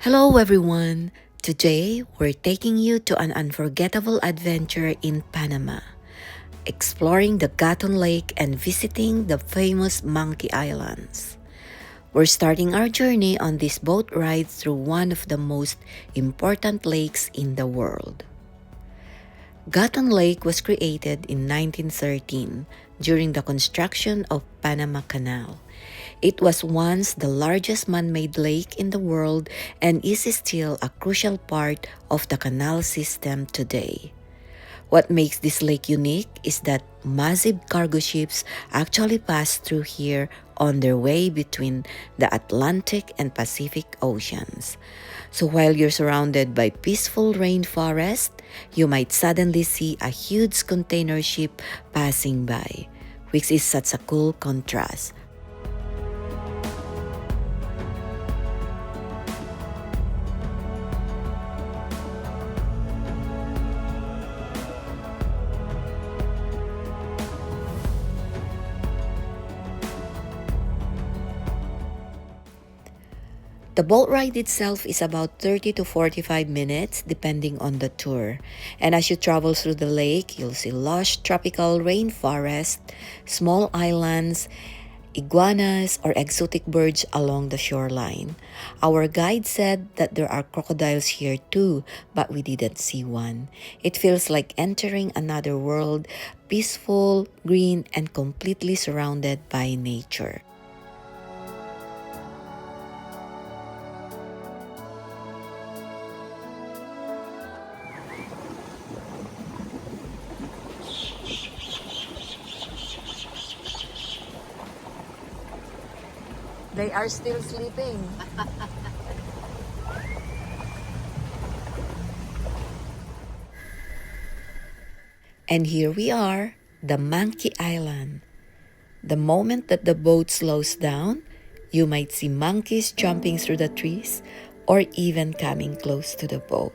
Hello everyone! Today, we're taking you to an unforgettable adventure in Panama, exploring the Gatun Lake and visiting the famous Monkey Islands. We're starting our journey on this boat ride through one of the most important lakes in the world. Gatun Lake was created in 1913 during the construction of Panama Canal. It was once the largest man-made lake in the world and is still a crucial part of the canal system today. What makes this lake unique is that massive cargo ships actually pass through here on their way between the Atlantic and Pacific Oceans. So while you're surrounded by peaceful rainforest, you might suddenly see a huge container ship passing by, which is such a cool contrast. The boat ride itself is about 30 to 45 minutes depending on the tour. And as you travel through the lake, you'll see lush tropical rainforest, small islands, iguanas, or exotic birds along the shoreline. Our guide said that there are crocodiles here too, but we didn't see one. It feels like entering another world, peaceful, green, and completely surrounded by nature. They are still sleeping. And here we are, the Monkey Island. The moment that the boat slows down, you might see monkeys jumping through the trees or even coming close to the boat.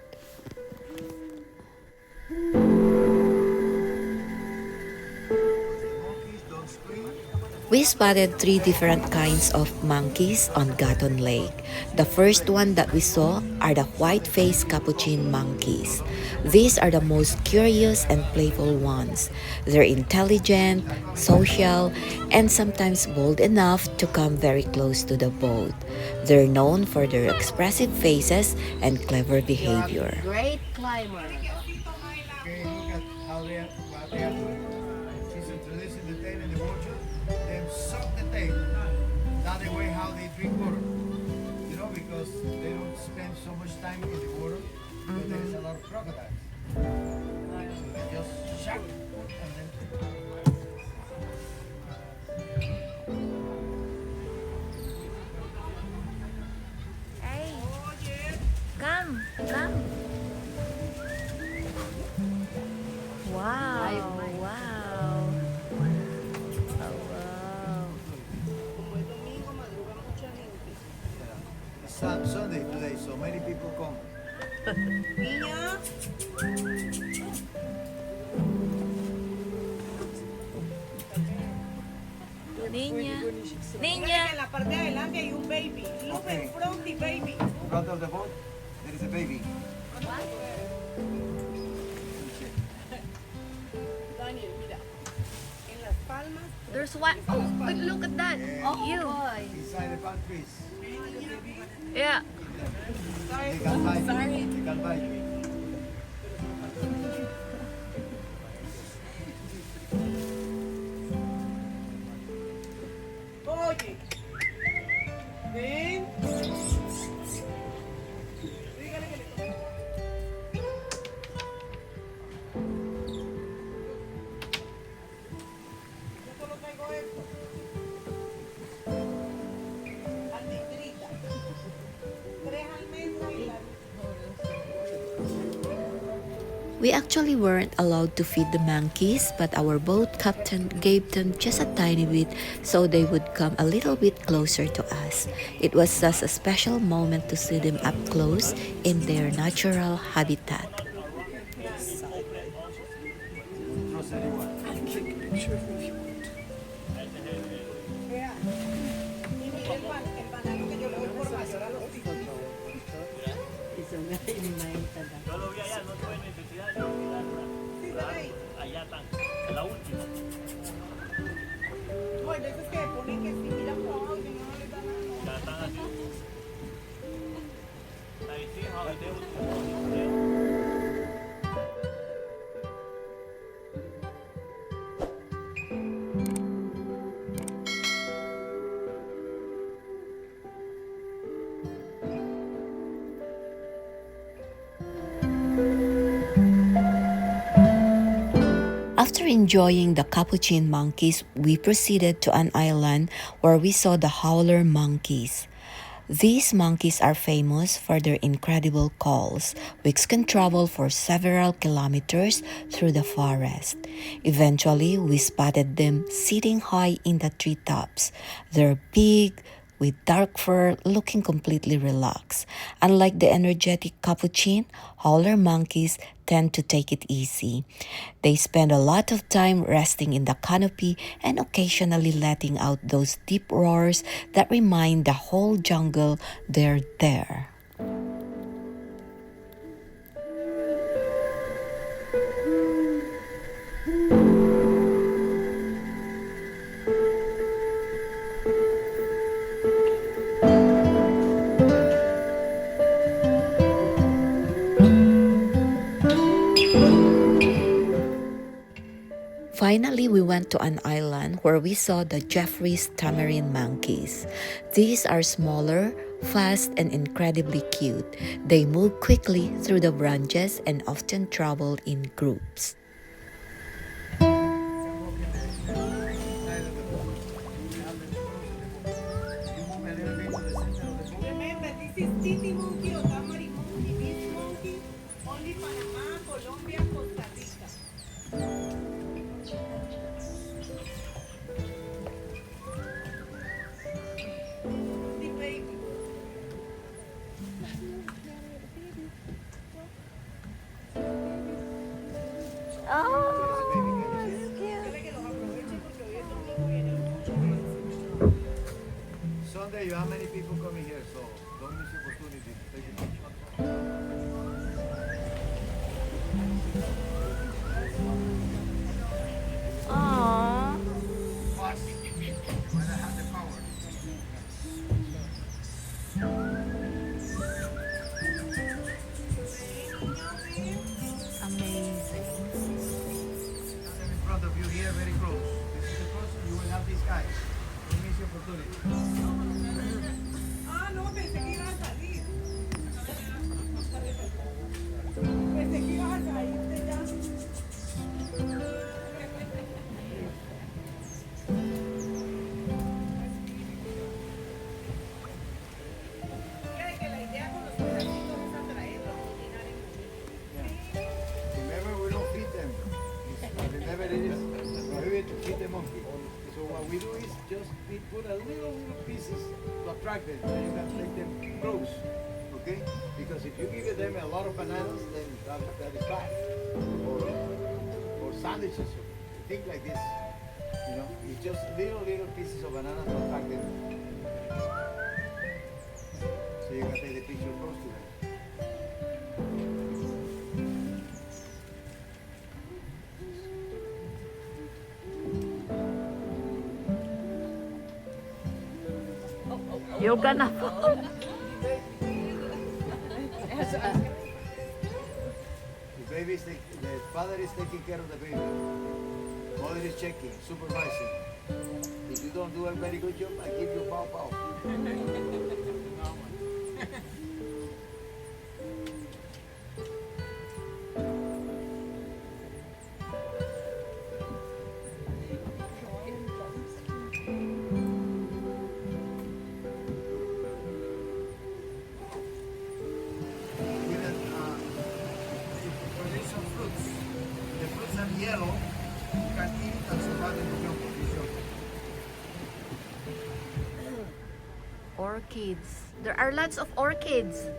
We spotted 3 different kinds of monkeys on Gatun Lake. The first one that we saw are the white-faced capuchin monkeys. These are the most curious and playful ones. They're intelligent, social, and sometimes bold enough to come very close to the boat. They're known for their expressive faces and clever behavior. Great climber. Okay, look at how what they are doing. She's introducing the tail in the water, then suck the tail. That's the way how they drink water. You know, because they don't spend so much time in the water, but there's a lot of crocodiles. So they just suck and then Hey, come. Wow, wow. Oh, wow. it's Sunday today, so many people come. Niña. Mira que en la parte de adelante hay un baby. Look Okay. in front the baby. In front of the boat, there is a baby. Daniel, mira. En las palmas. There's one. Oh, but look at that. Oh, you. Inside the palm trees. Yeah. They can bite you. They can bite you. Oye. Ven. Dígale que le toque. Yo solo traigo esto. Almendrita. 3 almendras y la We actually weren't allowed to feed the monkeys, but our boat captain gave them just a tiny bit so they would come a little bit closer to us. It was such a special moment to see them up close in their natural habitat. Trust anyone. y mira el banano que yo le doy por mayor a los hijos. Yo lo vi allá, no tuve necesidad de tirarla. Claro, allá están, en la última. No, hay veces que ponen que si miran por y no les dan nada. Ya están así. I see how they will. After enjoying the capuchin monkeys, we proceeded to an island where we saw the howler monkeys. These monkeys are famous for their incredible calls, which can travel for several kilometers through the forest. Eventually, we spotted them sitting high in the treetops. They're big, with dark fur, looking completely relaxed. Unlike the energetic capuchin, howler monkeys tend to take it easy. They spend a lot of time resting in the canopy and occasionally letting out those deep roars that remind the whole jungle they're there. Finally, we went to an island where we saw the Jeffrey's Tamarine monkeys. These are smaller, fast, and incredibly cute. They move quickly through the branches and often travel in groups. Remember, this is Titi monkey or Tamarine monkey. This monkey, only Panama, Colombia, Costa Rica. The baby. Dile que los aproveche porque hoy es domingo y vienen mucho más. Sunday, you have many people coming here, so don't miss the opportunity to take a picture. Aww. Fast. When I have the power. Amazing. I'm in front of you here, very close. This is the person you will have this guy. Don't miss the opportunity. Ah, no, pensé que ibas a salir. Pensé que ibas a salirte ya. Fíjate que la idea con los perritos es atraerlos, cocinar en familia. Remember, we don't feed them. Remember, it is prohibited to feed the monkey. So what we do is just we put a little pieces to attract them, so you can take them close, okay? Because if you give them a lot of bananas, then that is bad. Or sandwiches, or things like this. You know, it's just little pieces of banana to attract them. So you can take the picture close to them. You're gonna fall. The father is taking care of the baby. Mother is checking, supervising. If you don't do a very good job, I give you pow pow. Yellow, you can eat it and survive in the jungle. Orchids. There are lots of orchids.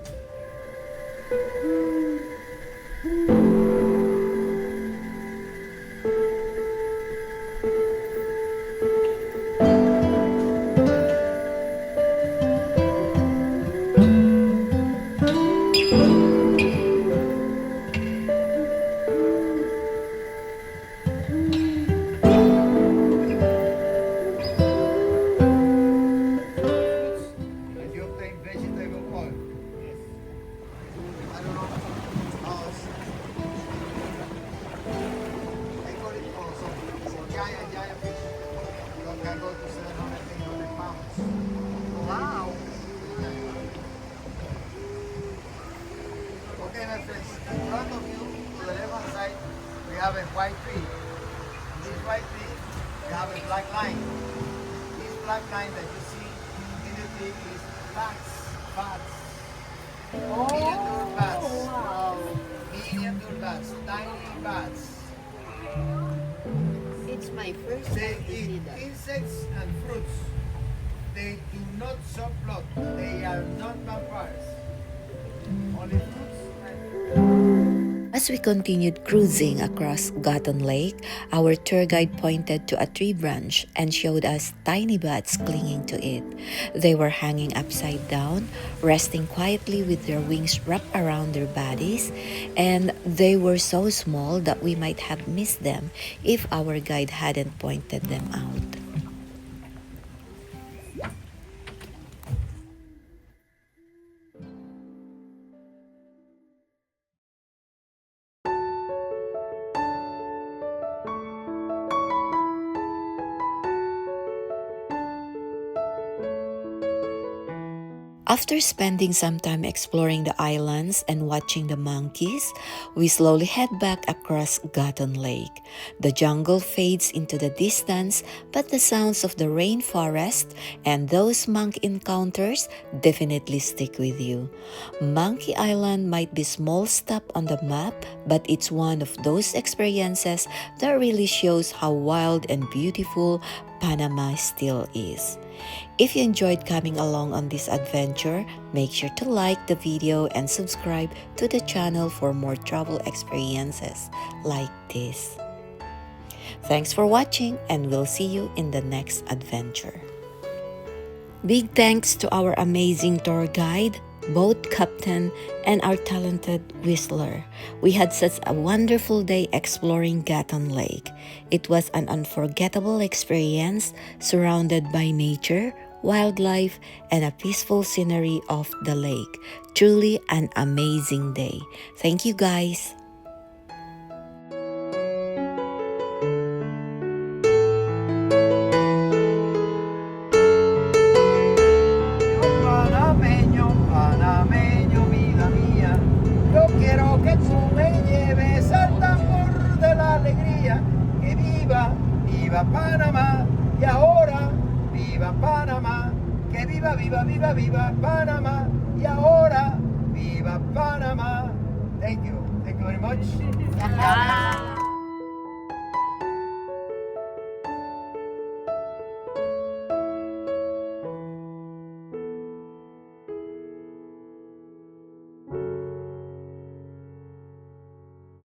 have a white tree. In this white tree, we have a black line. This black line that you see in the tree is bats. Miniature bats. Miniature bats, tiny bats. It's my first They time to see eat that. insects and fruits. They do not suck blood. They are not vampires. Only fruits and As we continued cruising across Gatun Lake, our tour guide pointed to a tree branch and showed us tiny bats clinging to it. They were hanging upside down, resting quietly with their wings wrapped around their bodies, and they were so small that we might have missed them if our guide hadn't pointed them out. After spending some time exploring the islands and watching the monkeys, we slowly head back across Gatun Lake. The jungle fades into the distance, but the sounds of the rainforest and those monkey encounters definitely stick with you. Monkey Island might be a small stop on the map, but it's one of those experiences that really shows how wild and beautiful Panama still is. If you enjoyed coming along on this adventure, make sure to like the video and subscribe to the channel for more travel experiences like this. Thanks for watching, and we'll see you in the next adventure. Big thanks to our amazing tour guide, boat captain, and our talented whistler. We had such a wonderful day exploring Gatun Lake. It was an unforgettable experience surrounded by nature, wildlife, and a peaceful scenery of the lake. Truly an amazing day. Thank you guys. panameño, panameño, vida mía. Yo quiero que tú me lleves al tambor de la alegría. Que viva, viva Panamá. Y ahora, viva Panamá. Que viva, viva, viva, viva Panamá. Y ahora, viva Panamá. Thank you very much. Bye.